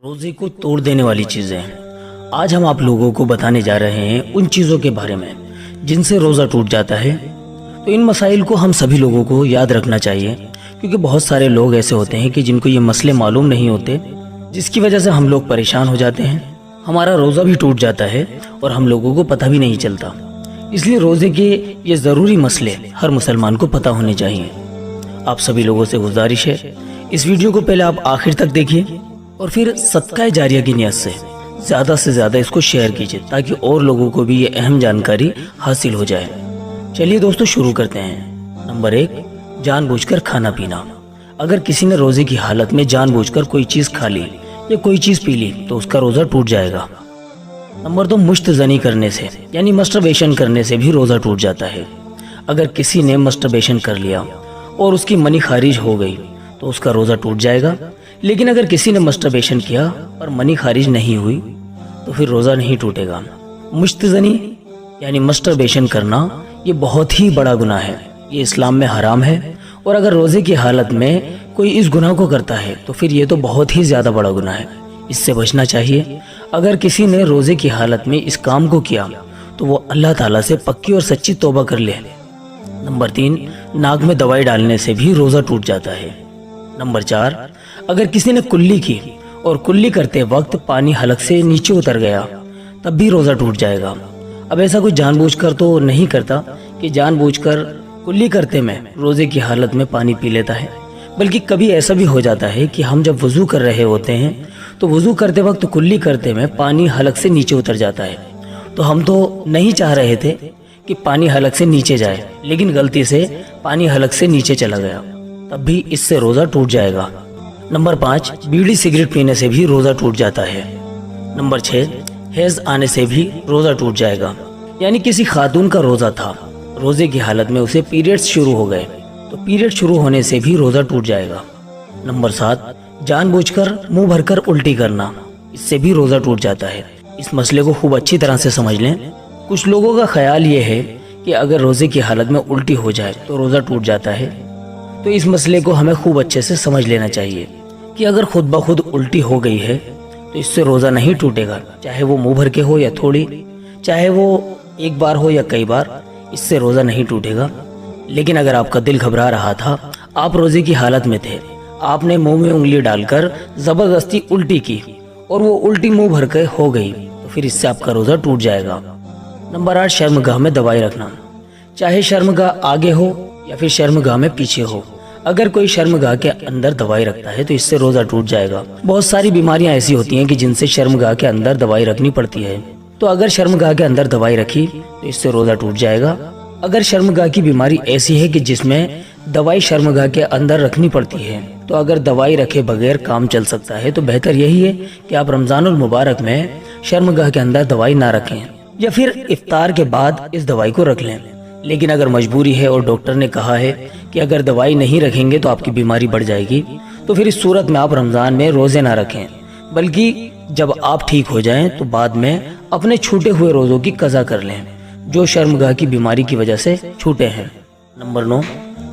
रोजे को तोड़ देने वाली चीजें। आज हम आप लोगों को बताने जा रहे हैं उन चीजों के बारे में जिनसे रोजा टूट जाता है। तो इन मसाइल को हम सभी लोगों को याद रखना चाहिए, क्योंकि बहुत सारे लोग ऐसे होते हैं कि जिनको ये मसले मालूम नहीं होते, जिसकी वजह से हम लोग परेशान हो जाते हैं। हमारा रोजा भी टूट जाता है और हम लोगों को पता भी नहीं चलता। इसलिए रोजे के ये ज़रूरी मसले हर मुसलमान को पता होने चाहिए। आप सभी लोगों से गुजारिश है, इस वीडियो को पहले आप आखिर तक देखिए और फिर सदका जारिया की नियत से ज़्यादा इसको शेयर कीजिए, ताकि और लोगों को भी ये अहम जानकारी हासिल हो जाए। चलिए दोस्तों, शुरू करते हैं। नंबर 1, जानबूझकर खाना पीना। अगर किसी ने रोजे की हालत में जानबूझकर कोई चीज़ खा ली या कोई चीज़ पी ली तो उसका रोज़ा टूट जाएगा। नंबर 2, मुश्तज़नी करने से यानी मस्टरबेशन करने से भी रोज़ा टूट जाता है। अगर किसी ने मस्टरबेशन कर लिया और उसकी मनी खारिज हो गई तो उसका रोज़ा टूट जाएगा। लेकिन अगर किसी ने मस्टरबेशन किया और मनी खारिज नहीं हुई तो फिर रोज़ा नहीं टूटेगा। मुश्तज़नी यानी मस्टरबेशन करना ये बहुत ही बड़ा गुनाह है, ये इस्लाम में हराम है। और अगर रोज़े की हालत में कोई इस गुनाह को करता है तो फिर ये तो बहुत ही ज़्यादा बड़ा गुनाह है, इससे बचना चाहिए। अगर किसी ने रोज़े की हालत में इस काम को किया तो वो अल्लाह ताला से पक्की और सच्ची तौबा कर ले। नंबर 3, नाक में दवाई डालने से भी रोज़ा टूट जाता है। नंबर 4, अगर किसी ने कुल्ली की और कुल्ली करते वक्त पानी हलक से नीचे उतर गया तब भी रोज़ा टूट जाएगा। अब ऐसा कोई जानबूझकर तो नहीं करता कि जानबूझकर कुल्ली करते में रोज़े की हालत में पानी पी लेता है, बल्कि कभी ऐसा भी हो जाता है कि हम जब वज़ू कर रहे होते हैं तो वज़ू करते वक्त कुल्ली करते में पानी हलक से नीचे उतर जाता है। तो हम तो नहीं चाह रहे थे कि पानी हलक से नीचे जाए, लेकिन गलती से पानी हलक से नीचे चला गया, तब भी इससे रोज़ा टूट जाएगा। नंबर 5, बीड़ी सिगरेट पीने से भी रोज़ा टूट जाता है। नंबर 6, हैज़ आने से भी रोज़ा टूट जाएगा। यानी किसी खातून का रोज़ा था, रोज़े की हालत में उसे पीरियड्स शुरू हो गए तो पीरियड शुरू होने से भी रोज़ा टूट जाएगा। नंबर 7, जानबूझकर मुंह भरकर उल्टी करना, इससे भी रोज़ा टूट जाता है। इस मसले को खूब अच्छी तरह से समझ लें। कुछ लोगों का ख्याल ये है कि अगर रोज़े की हालत में उल्टी हो जाए तो रोज़ा टूट जाता है। तो इस मसले को हमें खूब अच्छे से समझ लेना चाहिए कि अगर खुद ब खुद उल्टी हो गई है तो इससे रोज़ा नहीं टूटेगा, चाहे वो मुंह भर के हो या थोड़ी, चाहे वो एक बार हो या कई बार, इससे रोज़ा नहीं टूटेगा। लेकिन अगर आपका दिल घबरा रहा था, आप रोज़े की हालत में थे, आपने मुंह में उंगली डालकर ज़बरदस्ती उल्टी की और वो उल्टी मुंह भर के हो गई तो फिर इससे आपका रोज़ा टूट जाएगा। नंबर 8, शर्मगाह में दवाई रखना। चाहे शर्मगाह आगे हो या फिर शर्मगाह में पीछे हो, अगर कोई शर्मगाह के अंदर दवाई रखता है तो इससे रोज़ा टूट जाएगा। बहुत सारी बीमारियां ऐसी होती हैं कि जिनसे शर्मगाह के अंदर दवाई रखनी पड़ती है, तो अगर शर्मगाह के अंदर दवाई रखी तो इससे रोज़ा टूट जाएगा। अगर शर्मगाह की बीमारी ऐसी है कि जिसमें दवाई शर्मगाह के अंदर रखनी पड़ती है, तो अगर दवाई रखे बगैर काम चल सकता है तो बेहतर यही है कि आप रमज़ानुल मुबारक में शर्मगाह के अंदर दवाई ना रखें या फिर इफ्तार के बाद इस दवाई को रख लें। लेकिन अगर मजबूरी है और डॉक्टर ने कहा है कि अगर दवाई नहीं रखेंगे तो आपकी बीमारी बढ़ जाएगी, तो फिर इस सूरत में आप रमज़ान में रोज़े ना रखें, बल्कि जब आप ठीक हो जाएं तो बाद में अपने छूटे हुए रोज़ों की कज़ा कर लें जो शर्मगाह की बीमारी की वजह से छूटे हैं। नंबर 9,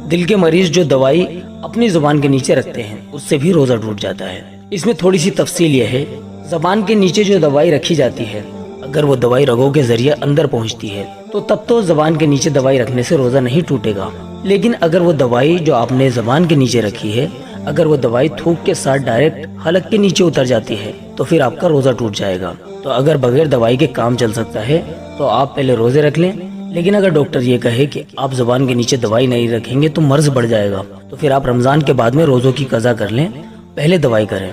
दिल के मरीज जो दवाई अपनी ज़ुबान के नीचे रखते हैं उससे भी रोज़ा टूट जाता है। इसमें थोड़ी सी तफसील यह है, ज़ुबान के नीचे जो दवाई रखी जाती है, अगर वो दवाई रगों के जरिए अंदर पहुंचती है तो तब तो ज़ुबान के नीचे दवाई रखने से रोज़ा नहीं टूटेगा। लेकिन अगर वो दवाई जो आपने ज़ुबान के नीचे रखी है, अगर वो दवाई थूक के साथ डायरेक्ट हलक के नीचे उतर जाती है तो फिर आपका रोज़ा टूट जाएगा। तो अगर बगैर दवाई के काम चल सकता है तो आप पहले रोज़े रख लें। लेकिन अगर डॉक्टर ये कहे कि आप ज़ुबान के नीचे दवाई नहीं रखेंगे तो मर्ज बढ़ जाएगा, तो फिर आप रमज़ान के बाद में रोज़ों की कज़ा कर लें, पहले दवाई करें।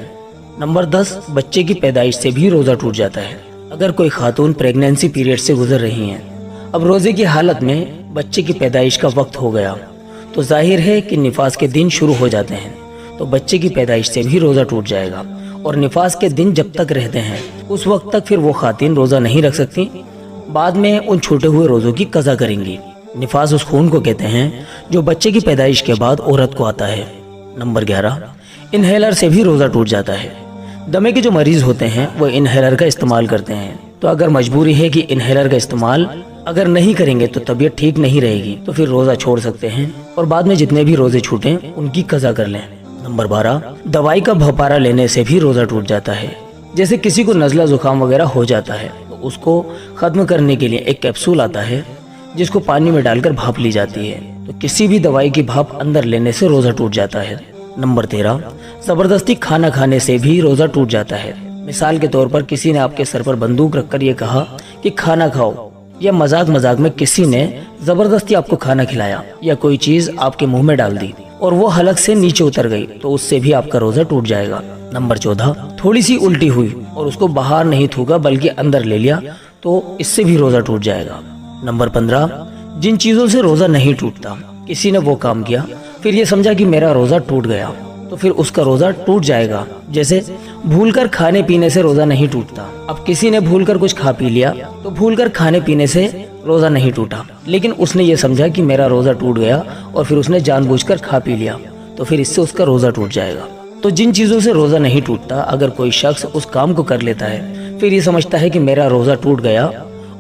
नंबर 10, बच्चे की पैदाइश से भी रोज़ा टूट जाता है। अगर कोई खातून प्रेगनेंसी पीरियड से गुजर रही हैं, अब रोज़े की हालत में बच्चे की पैदाइश का वक्त हो गया तो जाहिर है कि निफास के दिन शुरू हो जाते हैं, तो बच्चे की पैदाइश से भी रोज़ा टूट जाएगा। और निफास के दिन जब तक रहते हैं उस वक्त तक फिर वो खातून रोज़ा नहीं रख सकती, बाद में उन छूटे हुए रोज़ों की कज़ा करेंगी। निफास उस खून को कहते हैं जो बच्चे की पैदाइश के बाद औरत को आता है। नंबर 11, इनहेलर से भी रोज़ा टूट जाता है। दमे के जो मरीज होते हैं वो इनहेलर का इस्तेमाल करते हैं, तो अगर मजबूरी है कि इनहेलर का इस्तेमाल अगर नहीं करेंगे तो तबीयत ठीक नहीं रहेगी, तो फिर रोज़ा छोड़ सकते हैं और बाद में जितने भी रोज़े छूटें उनकी कज़ा कर लें। नंबर 12, दवाई का भपारा लेने से भी रोज़ा टूट जाता है। جیسے کسی کو نزلہ زکام وغیرہ ہو جاتا ہے تو اس کو ختم کرنے کے لیے ایک کیپسول آتا ہے جس کو پانی میں ڈال کر بھاپ لی جاتی ہے، تو کسی بھی دوائی کی بھاپ اندر لینے سے روزہ ٹوٹ جاتا ہے۔ نمبر 13، زبردستی کھانا کھانے سے بھی روزہ ٹوٹ جاتا ہے۔ مثال کے طور پر کسی نے آپ کے سر پر بندوق رکھ کر یہ کہا کہ کھانا کھاؤ، یا مذاق میں کسی نے زبردستی آپ کو کھانا کھلایا یا کوئی چیز آپ کے منہ میں ڈال دی اور وہ حلق سے نیچے اتر گئی تو اس سے بھی آپ کا روزہ ٹوٹ جائے گا۔ نمبر 14، تھوڑی سی الٹی ہوئی اور اس کو باہر نہیں تھوکا بلکہ اندر لے لیا تو اس سے بھی روزہ ٹوٹ جائے گا۔ نمبر 15، جن چیزوں سے روزہ نہیں ٹوٹتا، کسی نے وہ کام کیا پھر یہ سمجھا کہ میرا روزہ ٹوٹ گیا تو پھر اس کا روزہ ٹوٹ جائے گا۔ جیسے بھول کر کھانے پینے سے روزہ نہیں ٹوٹتا، اب کسی نے بھول کر کچھ کھا پی لیا تو بھول کر کھانے پینے سے روزہ نہیں ٹوٹا، لیکن اس نے یہ سمجھا کہ میرا روزہ ٹوٹ گیا اور پھر اس نے جان بوجھ کر کھا پی لیا تو پھر اس سے اس کا روزہ ٹوٹ جائے گا۔ تو جن چیزوں سے روزہ نہیں ٹوٹتا، اگر کوئی شخص اس کام کو کر لیتا ہے پھر یہ سمجھتا ہے کہ میرا روزہ ٹوٹ گیا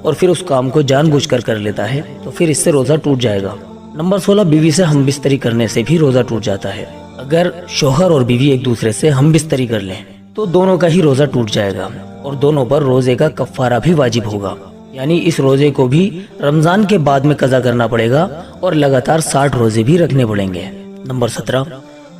اور پھر اس کام کو جان بوجھ کر لیتا ہے تو پھر اس سے روزہ ٹوٹ جائے گا۔ نمبر 16، بیوی سے ہم بستری کرنے سے بھی روزہ ٹوٹ جاتا ہے۔ اگر شوہر اور بیوی ایک دوسرے سے ہم بستری کر لیں تو دونوں کا ہی روزہ ٹوٹ جائے گا اور دونوں پر روزے کا کفارہ بھی واجب ہوگا، یعنی اس روزے کو بھی رمضان کے بعد میں قضا کرنا پڑے گا اور لگاتار 60 روزے بھی رکھنے پڑیں گے۔ نمبر 17،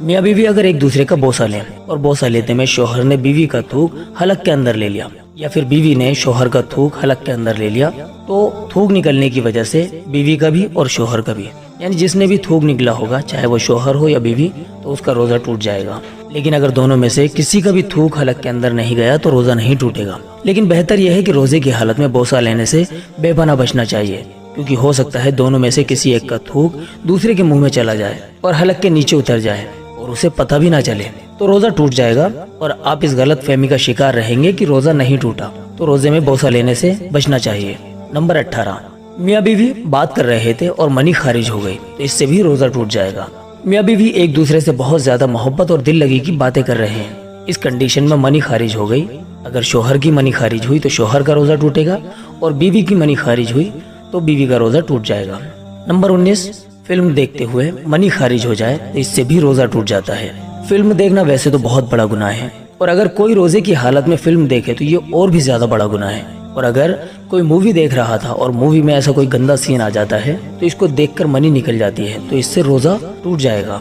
میاں بیوی اگر ایک دوسرے کا بوسہ لیں اور بوسہ لیتے میں شوہر نے بیوی کا تھوک حلق کے اندر لے لیا یا پھر بیوی نے شوہر کا تھوک حلق کے اندر لے لیا تو تھوک نکلنے کی وجہ سے بیوی کا بھی اور شوہر کا بھی، یعنی جس نے بھی تھوک نکلا ہوگا چاہے وہ شوہر ہو یا بیوی، تو اس کا روزہ ٹوٹ جائے گا۔ لیکن اگر دونوں میں سے کسی کا بھی تھوک حلق کے اندر نہیں گیا تو روزہ نہیں ٹوٹے گا، لیکن بہتر یہ ہے کہ روزے کی حالت میں بوسہ لینے سے بے پناہ بچنا چاہیے، کیونکہ ہو سکتا ہے دونوں میں سے کسی ایک کا تھوک دوسرے کے منہ میں چلا جائے اور حلق کے نیچے اتر جائے اور اسے پتہ بھی نہ چلے تو روزہ ٹوٹ جائے گا اور آپ اس غلط فہمی کا شکار رہیں گے کہ روزہ نہیں ٹوٹا، تو روزے میں بوسہ لینے سے بچنا چاہیے۔ نمبر 18، میاں بیوی بات کر رہے تھے اور منی خارج ہو گئی تو اس سے بھی روزہ ٹوٹ جائے گا۔ میاں بیوی ایک دوسرے سے بہت زیادہ محبت اور دل لگی کی باتیں کر رہے ہیں، اس کنڈیشن میں منی خارج ہو گئی، اگر شوہر کی منی خارج ہوئی تو شوہر کا روزہ ٹوٹے گا اور بیوی کی منی خارج ہوئی تو بیوی کا روزہ ٹوٹ جائے گا۔ نمبر 19، فلم دیکھتے ہوئے منی خارج ہو جائے تو اس سے بھی روزہ ٹوٹ جاتا ہے۔ فلم دیکھنا ویسے تو بہت بڑا گناہ ہے اور اگر کوئی روزے کی حالت میں فلم دیکھے تو یہ اور بھی زیادہ بڑا گناہ ہے، اور اگر کوئی مووی دیکھ رہا تھا اور مووی میں ایسا کوئی گندا سین آ جاتا ہے تو اس کو دیکھ کر منی نکل جاتی ہے تو اس سے روزہ ٹوٹ جائے گا۔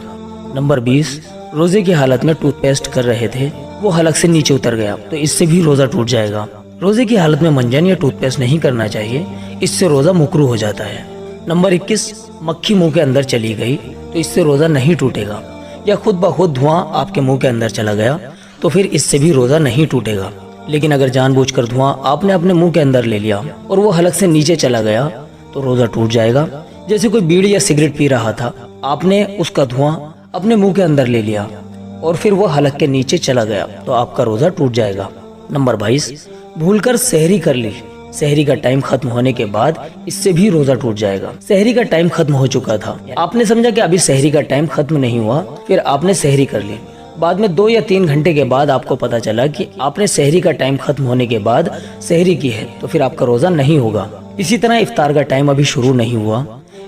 نمبر 20، روزے کی حالت میں ٹوتھ پیسٹ کر رہے تھے، وہ حلق سے نیچے اتر گیا تو اس سے بھی روزہ ٹوٹ جائے گا۔ روزے کی حالت میں منجن یا ٹوتھ پیسٹ نہیں کرنا چاہیے، اس سے روزہ مکروہ ہو جاتا ہے۔ نمبر 21، مکھی منہ کے اندر چلی گئی تو اس سے روزہ نہیں ٹوٹے گا، یا خود بخود دھواں آپ کے منہ کے اندر چلا گیا تو پھر اس سے بھی روزہ نہیں ٹوٹے گا، لیکن اگر جان بوجھ کر دھواں آپ نے اپنے منہ کے اندر لے لیا اور وہ حلق سے نیچے چلا گیا تو روزہ ٹوٹ جائے گا۔ جیسے کوئی بیڑی یا سگریٹ پی رہا تھا، آپ نے اس کا دھواں اپنے منہ کے اندر لے لیا اور پھر وہ حلق کے نیچے چلا گیا تو آپ کا روزہ ٹوٹ جائے گا۔ نمبر 22، بھول کر سحری کر لی، سحری کا ٹائم ختم ہونے کے بعد اس سے بھی روزہ ٹوٹ جائے گا۔ سحری کا ٹائم ختم ہو چکا تھا، آپ نے سمجھا کہ ابھی سحری کا ٹائم ختم نہیں ہوا، پھر آپ نے سحری کر لی، بعد میں 2 یا 3 گھنٹے کے بعد آپ کو پتا چلا کہ آپ نے سحری کا ٹائم ختم ہونے کے بعد سحری کی ہے تو پھر آپ کا روزہ نہیں ہوگا۔ اسی طرح افطار کا ٹائم ابھی شروع نہیں ہوا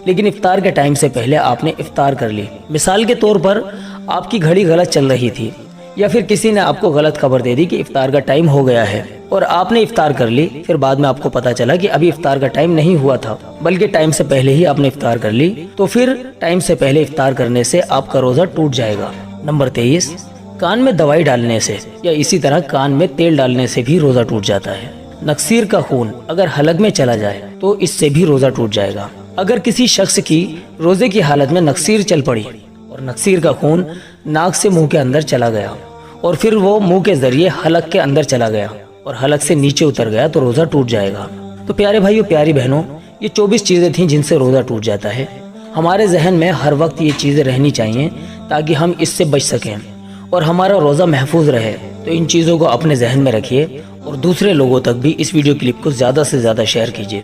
لیکن افطار کے ٹائم سے پہلے آپ نے افطار کر لی، مثال کے طور پر آپ کی گھڑی غلط چل رہی تھی یا پھر کسی نے آپ کو غلط خبر دے دی کہ افطار کا ٹائم ہو گیا ہے اور آپ نے افطار کر لی، پھر بعد میں آپ کو پتا چلا کہ ابھی افطار کا ٹائم نہیں ہوا تھا بلکہ ٹائم سے پہلے ہی آپ نے افطار کر لی، تو پھر ٹائم سے پہلے افطار کرنے سے آپ کا روزہ ٹوٹ جائے گا۔ نمبر 23، کان میں دوائی ڈالنے سے یا اسی طرح کان میں تیل ڈالنے سے بھی روزہ ٹوٹ جاتا ہے۔ نکسیر کا خون اگر حلق میں چلا جائے تو اس سے بھی روزہ ٹوٹ جائے گا۔ اگر کسی شخص کی روزے کی حالت میں نکسیر چل پڑی اور نکسیر کا خون ناک سے منہ کے اندر چلا گیا اور پھر وہ منہ کے ذریعے حلق کے اندر چلا گیا اور حلق سے نیچے اتر گیا تو روزہ ٹوٹ جائے گا۔ تو پیارے بھائیو، پیاری بہنوں، یہ 24 چیزیں تھیں جن سے روزہ ٹوٹ جاتا ہے۔ ہمارے ذہن میں ہر وقت یہ چیزیں رہنی چاہیے تاکہ ہم اس سے بچ سکیں اور ہمارا روزہ محفوظ رہے۔ تو ان چیزوں کو اپنے ذہن میں رکھیے اور دوسرے لوگوں تک بھی اس ویڈیو کلپ کو زیادہ سے زیادہ شیئر کیجیے۔